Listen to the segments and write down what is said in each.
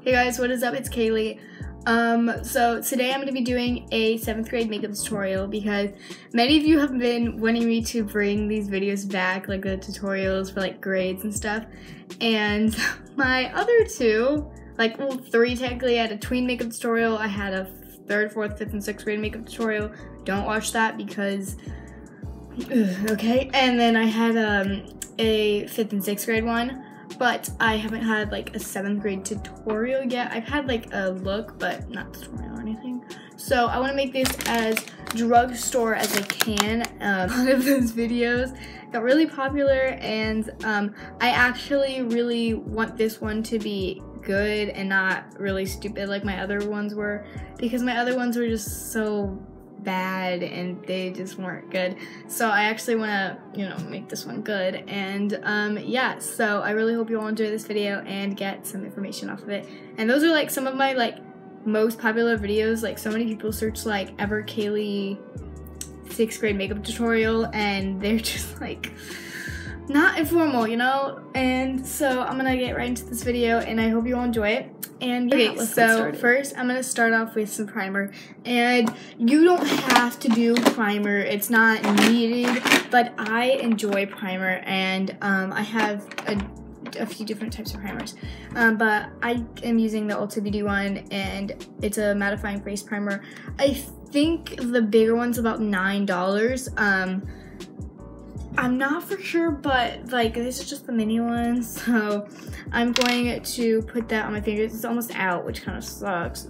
Hey guys, what is up? It's Kaylee. So today I'm going to be doing a 7th grade makeup tutorial because many of you have been wanting me to bring these videos back, like the tutorials for like grades and stuff. And my other two, like well 3 technically, I had a tween makeup tutorial, I had a 3rd, 4th, 5th, and 6th grade makeup tutorial. Don't watch that because, okay. And then I had a 5th and 6th grade one. But I haven't had like a 7th grade tutorial yet. I've had like a look, but not tutorial or anything. So I want to make this as drugstore as I can. One of those videos got really popular, and I actually really want this one to be good and not really stupid like my other ones were, because my other ones were just so bad and they just weren't good. So I actually want to, you know, make this one good. And yeah, so I really hope you all enjoy this video and get some information off of it. And those are like some of my like most popular videos. Like so many people search like ever Kaylee 6th grade makeup tutorial, and they're just like not informal, you know. And so I'm gonna get right into this video and I hope you all enjoy it. And yeah, okay, so first I'm gonna start off with some primer, and you don't have to do primer, it's not needed, but I enjoy primer, and I have a few different types of primers, but I am using the Ulta Beauty one, and it's a mattifying face primer. I think the bigger one's about $9. I'm not for sure, but like this is just the mini one, so I'm going to put that on my fingers. It's almost out, which kind of sucks.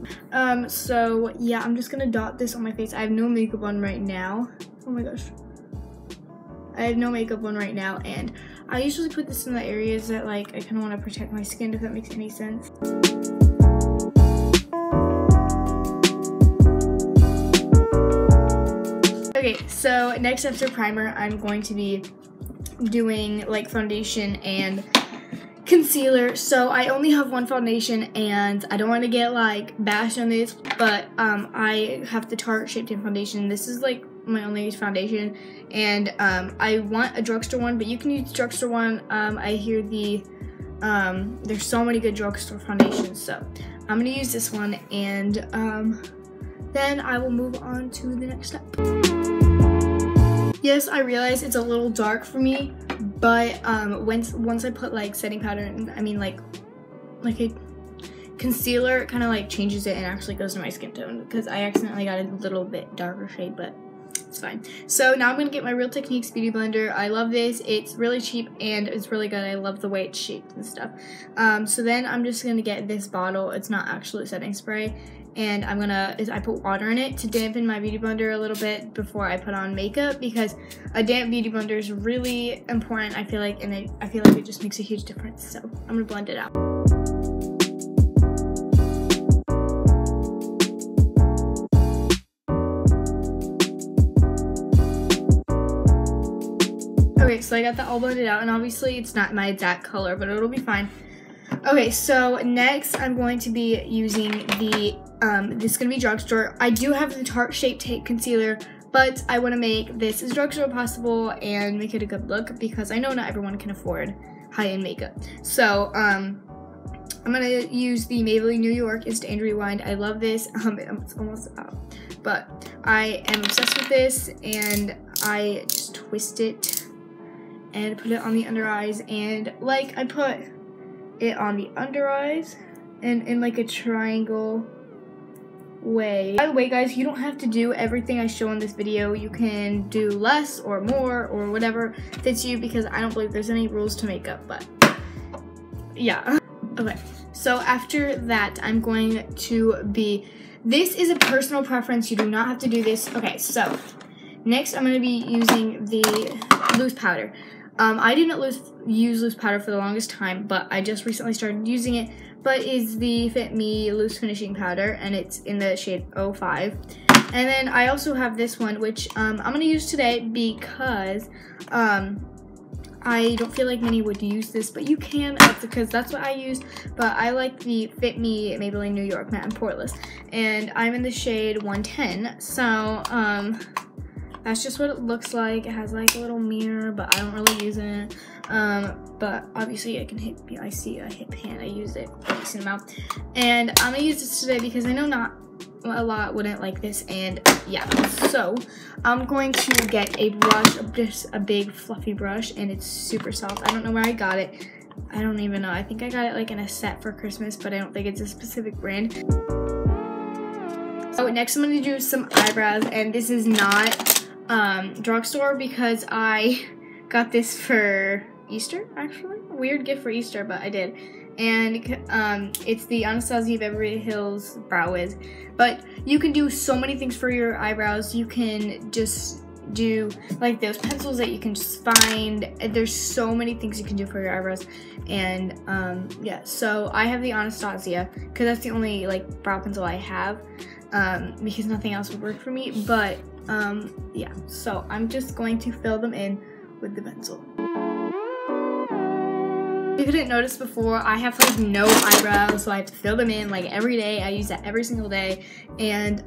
So yeah, I'm just gonna dot this on my face. I have no makeup on right now. Oh my gosh, I have no makeup on right now, and I usually put this in the areas that like I kind of want to protect my skin, if that makes any sense. Okay, so next after primer, I'm going to be doing like foundation and concealer. So I only have one foundation, and I don't want to get like bashed on this, but I have the Tarte Shape Tape foundation. This is like my only foundation, and I want a drugstore one, but you can use the drugstore one. I hear there's so many good drugstore foundations, so I'm gonna use this one, and then I will move on to the next step. Yes, I realize it's a little dark for me, but once I put like setting powder and I mean like a concealer, it kind of like changes it and actually goes to my skin tone, because I accidentally got a little bit darker shade, but it's fine. So now I'm gonna get my Real Techniques Beauty Blender. I love this. It's really cheap and it's really good. I love the way it's shaped and stuff. So then I'm just gonna get this bottle. It's not actually setting spray. And I put water in it to dampen my beauty blender a little bit before I put on makeup, because a damp beauty blender is really important, I feel like, and I feel like it just makes a huge difference. So I'm gonna blend it out. Okay, so I got that all blended out, and obviously it's not my exact color, but it'll be fine. Okay, so next I'm going to be using the, this is going to be drugstore. I do have the Tarte Shape Tape Concealer, but I want to make this as drugstore possible and make it a good look, because I know not everyone can afford high-end makeup. So, I'm going to use the Maybelline New York Instant Rewind. I love this. It's almost out, but I am obsessed with this, and I just twist it and put it on the under eyes, and like I put it on the under eyes and in like a triangle way. By the way guys, you don't have to do everything I show in this video. You can do less or more or whatever fits you, because I don't believe there's any rules to makeup, but yeah. Okay, so after that I'm going to be, this is a personal preference, you do not have to do this. Okay, so next I'm going to be using the loose powder. I didn't use loose powder for the longest time, but I just recently started using it. But it's the Fit Me Loose Finishing Powder, and it's in the shade 05. And then I also have this one, which I'm going to use today because I don't feel like many would use this, but you can, because that's what I use. But I like the Fit Me Maybelline New York Matte and Poreless, and I'm in the shade 110. So that's just what it looks like. It has like a little mirror, but I don't really use it. But obviously I can hit, I see a hit pan, I use it a decent amount. And I'm gonna use this today because I know not a lot wouldn't like this, and yeah. So I'm going to get a brush, just a big fluffy brush, and it's super soft. I don't know where I got it. I don't even know. I think I got it like in a set for Christmas, but I don't think it's a specific brand. So next I'm going to do some eyebrows, and this is not drugstore because I got this for Easter, actually. Weird gift for Easter, but I did. And it's the Anastasia Beverly Hills Brow Wiz. But you can do so many things for your eyebrows. You can just do like those pencils that you can just find. There's so many things you can do for your eyebrows. And yeah, so I have the Anastasia because that's the only like brow pencil I have, because nothing else would work for me. But yeah, so I'm just going to fill them in with the pencil. If you couldn't notice before, I have like no eyebrows, so I have to fill them in like every day. I use that every single day, and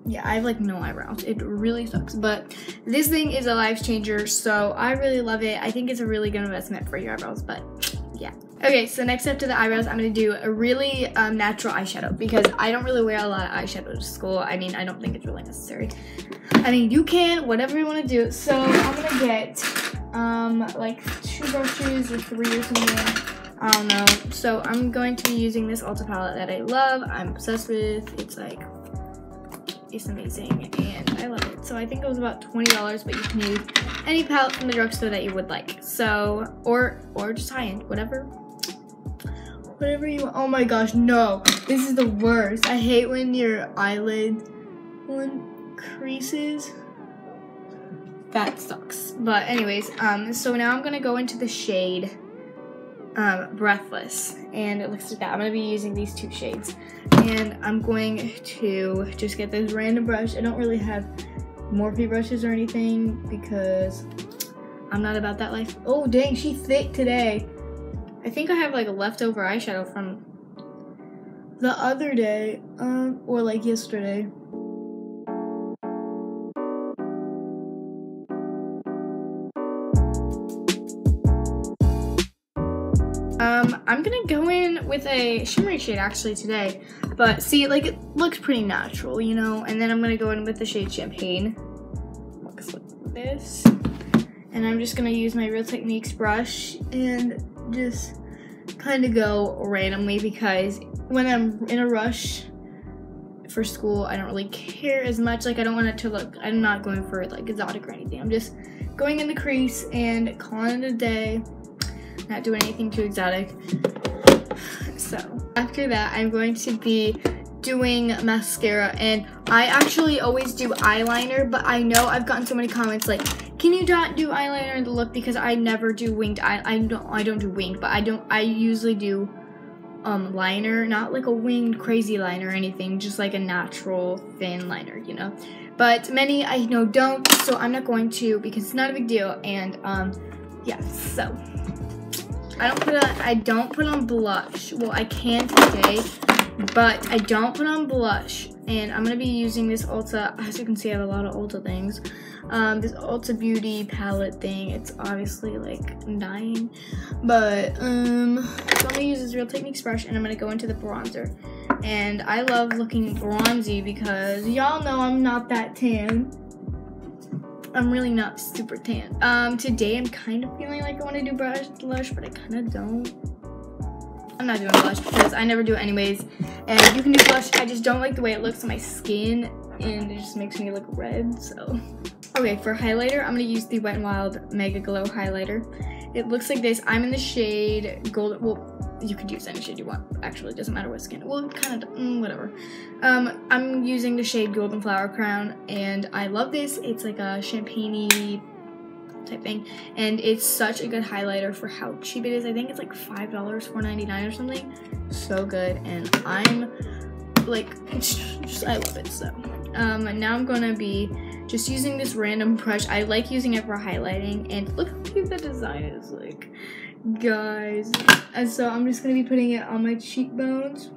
yeah, I have like no eyebrows. It really sucks, but this thing is a life changer, so I really love it. I think it's a really good investment for your eyebrows, but yeah. Okay, so next up to the eyebrows, I'm gonna do a really natural eyeshadow because I don't really wear a lot of eyeshadow to school. I mean, I don't think it's really necessary. I mean, you can, whatever you want to do. So I'm gonna get like 2 brushes or 3 or something. I don't know. So I'm going to be using this Ulta palette that I love. I'm obsessed with. It's like, it's amazing and I love it. So I think it was about $20, but you can use any palette from the drugstore that you would like. So, or just high-end, whatever you want. Oh my gosh, no. This is the worst. I hate when your eyelid one creases. That sucks. But anyways, so now I'm gonna go into the shade Breathless, and it looks like that. I'm gonna be using these 2 shades, and I'm going to just get this random brush. I don't really have Morphe brushes or anything because I'm not about that life. Oh dang, she's thick today. I think I have like a leftover eyeshadow from the other day, or like yesterday. I'm gonna go in with a shimmery shade actually today, but see, like, it looks pretty natural, you know, and then I'm gonna go in with the shade Champagne. Looks like this. And I'm just gonna use my Real Techniques brush and just kind of go randomly because when I'm in a rush for school, I don't really care as much. Like, I don't want it to look, I'm not going for like exotic or anything. I'm just going in the crease and calling it a day. Not doing anything too exotic. So after that, I'm going to be doing mascara, and I actually always do eyeliner, but I know I've gotten so many comments like, can you not do eyeliner in the look, because I never do winged eye. I don't do winged, but I usually do liner, not like a winged crazy liner or anything, just like a natural thin liner, you know. But many I know don't, so I'm not going to because it's not a big deal. And yeah, so I don't put on blush. Well, I can today, but I don't put on blush. And I'm gonna be using this Ulta, as you can see I have a lot of Ulta things. This Ulta Beauty palette thing, it's obviously like dying. But so I'm gonna use this Real Techniques brush, and I'm gonna go into the bronzer. And I love looking bronzy because y'all know I'm not that tan. I'm really not super tan. Today I'm kind of feeling like I want to do blush, but I kind of don't. I'm not doing blush because I never do it anyways. And you can do blush, I just don't like the way it looks on my skin, and it just makes me look red, so. Okay, for highlighter, I'm gonna use the Wet n Wild Mega Glow highlighter. It looks like this. I'm in the shade Golden, well, you could use any shade you want. Actually, it doesn't matter what skin. Well, kind of, whatever. I'm using the shade Golden Flower Crown, and I love this. It's like a champagne-y type thing, and it's such a good highlighter for how cheap it is. I think it's like $5, $4.99 or something. So good, and I'm like, I love it. So, now I'm gonna be just using this random brush. I like using it for highlighting, and look how cute the design is, like, guys. And so I'm just gonna be putting it on my cheekbones,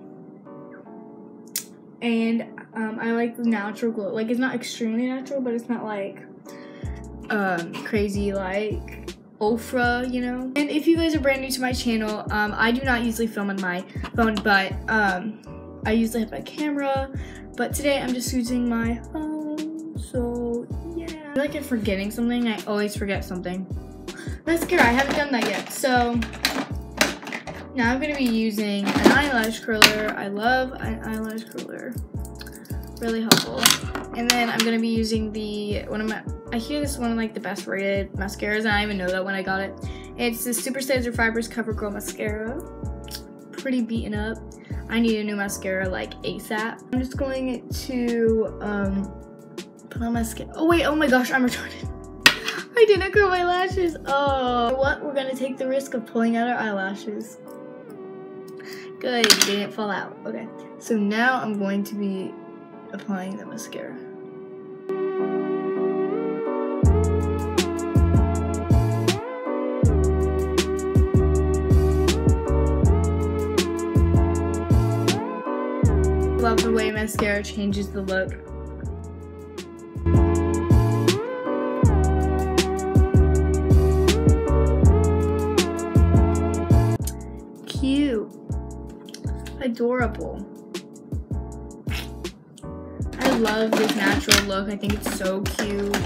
and I like the natural glow. Like, it's not extremely natural, but it's not like crazy like Ofra, you know. And if you guys are brand new to my channel, I do not usually film on my phone, but I usually have my camera, but today I'm just using my phone. So yeah, I feel like I'm forgetting something. I always forget something. Mascara, I haven't done that yet. So now I'm gonna be using an eyelash curler. I love an eyelash curler, really helpful. And then I'm gonna be using I hear this is one of like the best rated mascaras. I didn't even know that when I got it. It's the Super Stazzer Fibers Cover Girl Mascara. Pretty beaten up. I need a new mascara like ASAP. I'm just going to put on mascara. Oh wait, oh my gosh, I'm retarded. I didn't curl my lashes. Oh, what? We're gonna take the risk of pulling out our eyelashes. Good, it didn't fall out. Okay, so now I'm going to be applying the mascara. Love the way mascara changes the look. Cute. Adorable. I love this natural look. I think it's so cute.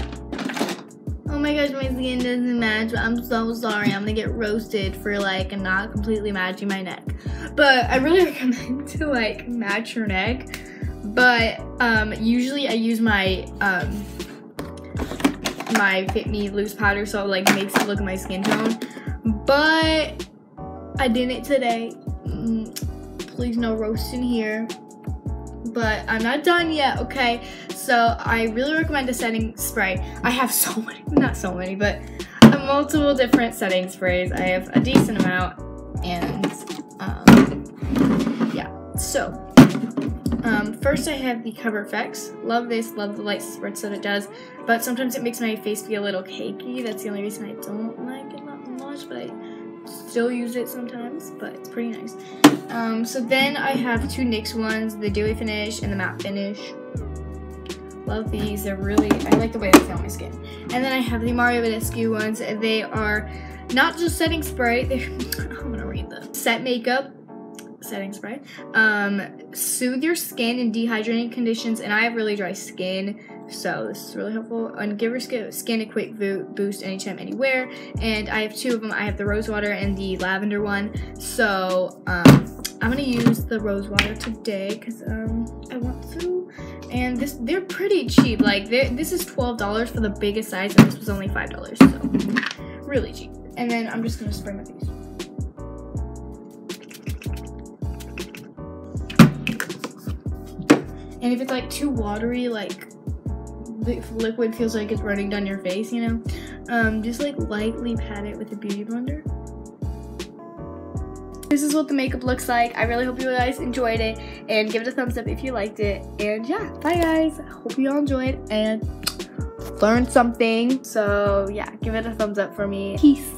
Oh my gosh, my skin doesn't match. I'm so sorry. I'm gonna get roasted for like not completely matching my neck. But I really recommend to like match your neck. But usually I use my my Fit Me loose powder, so it like makes it look at my skin tone. But I didn't today. Please no roasting here. But I'm not done yet, okay? So I really recommend a setting spray. I have so many, not so many, but multiple different setting sprays. I have a decent amount, and yeah. So first I have the Cover Effects. Love this, love the light spritz that it does, but sometimes it makes my face feel a little cakey. That's the only reason I don't like it that much, but I still use it sometimes, but it's pretty nice. So then I have two NYX ones, the Dewy Finish and the Matte Finish. Love these, they're really, I like the way they feel on my skin. And then I have the Mario Badescu ones. They are not just setting spray, they're, I'm gonna read them. Set makeup, setting spray. Soothe your skin in dehydrating conditions, and I have really dry skin, so this is really helpful. And give your skin a quick boost anytime, anywhere. And I have two of them. I have the rose water and the lavender one. So I'm gonna use the rose water today because I want to. And they're pretty cheap. Like this is $12 for the biggest size, and this was only $5. So really cheap. And then I'm just gonna spray my face. And if it's like too watery, like the liquid feels like it's running down your face, you know, just like lightly pat it with a beauty blender. This is what the makeup looks like. I really hope you guys enjoyed it, and give it a thumbs up if you liked it. And yeah, bye guys. I hope you all enjoyed and learned something. So yeah, give it a thumbs up for me. Peace.